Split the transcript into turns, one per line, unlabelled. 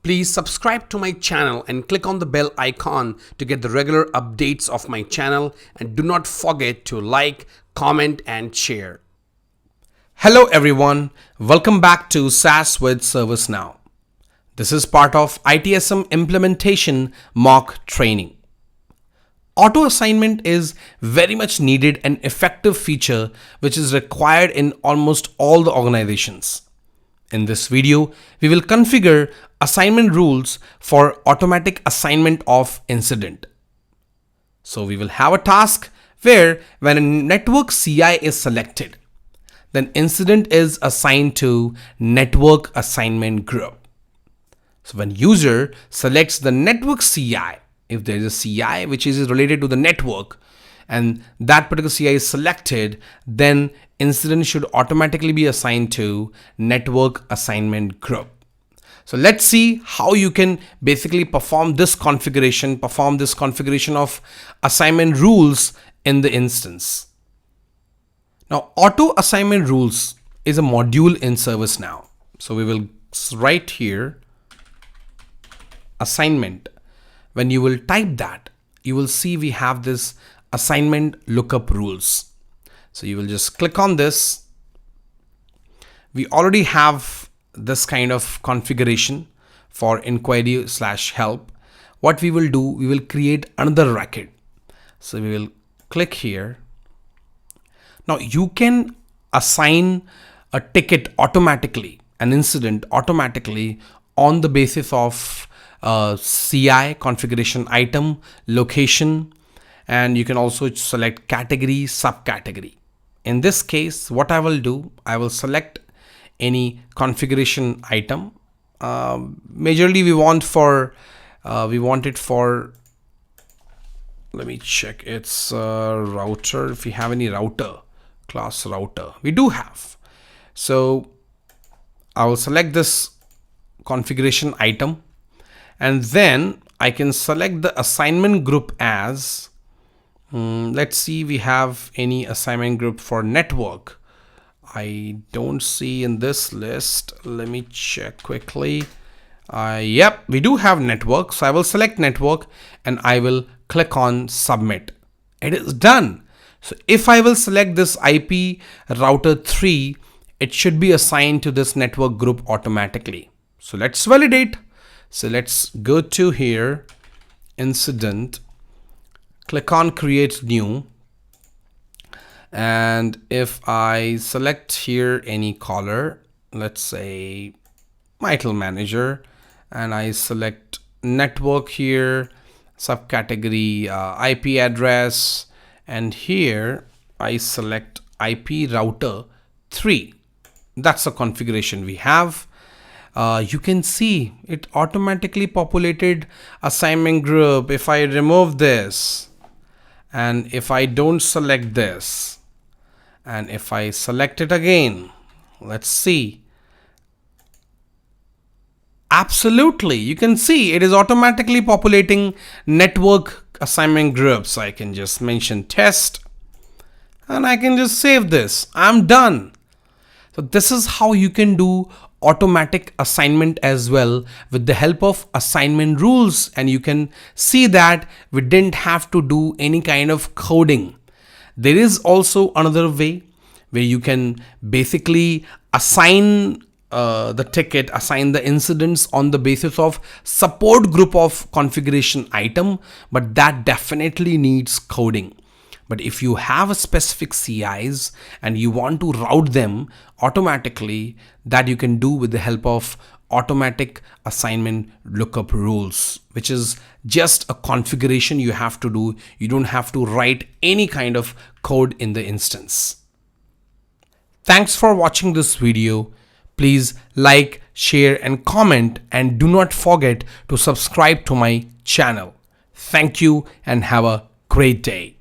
Please subscribe to my channel and click on the bell icon to get the regular updates of my channel, and do not forget to like, comment and share. Hello everyone, welcome back to SaaS with ServiceNow. This is part of ITSM Implementation Mock Training. Auto assignment is very much needed and effective feature which is required in almost all the organizations. In this video, we will configure assignment rules for automatic assignment of incident. So we will have a task where when a network CI is selected, then incident is assigned to network assignment group. So when user selects the network CI, if there is a CI which is related to the network and that particular CI is selected, then incident should automatically be assigned to network assignment group. So let's see how you can basically perform this configuration of assignment rules in the instance. Now, auto assignment rules is a module in ServiceNow. So we will write here assignment. When you will type that, you will see we have this assignment lookup rules. So you will just click on this. We already have this kind of configuration for inquiry/help. What we will do, we will create another record. So we will click here. Now you can assign a ticket automatically, an incident automatically on the basis of CI, configuration item, location, and you can also select category, subcategory. In this case, what I will do, I will select any configuration item. Majorly we want it for, let me check, it's router. If we have any router, class router, we do have. So I will select this configuration item, and then I can select the assignment group as, let's see, we have any assignment group for network. I don't see in this list. Let me check quickly. Yep, we do have network. So I will select network and I will click on submit. It is done. So if I will select this IP router 3, it should be assigned to this network group automatically. So let's validate. So let's go to here, incident, click on create new. And if I select here any caller, let's say Mitel manager, and I select network here, subcategory IP address, and here I select IP router 3. That's the configuration we have. You can see it automatically populated assignment group. If I remove this, and if I don't select this, and if I select it again, let's see. Absolutely, you can see it is automatically populating network assignment groups. I can just mention test and I can just save this. I'm done. So this is how you can do automatic assignment as well with the help of assignment rules. And you can see that we didn't have to do any kind of coding. There is also another way where you can basically assign the ticket, assign the incidents on the basis of support group of configuration item, but that definitely needs coding. But if you have a specific CIs and you want to route them automatically, that you can do with the help of automatic assignment lookup rules, which is just a configuration you have to do. You don't have to write any kind of code in the instance. Thanks for watching this video. Please like, share and comment, and do not forget to subscribe to my channel. Thank you and have a great day.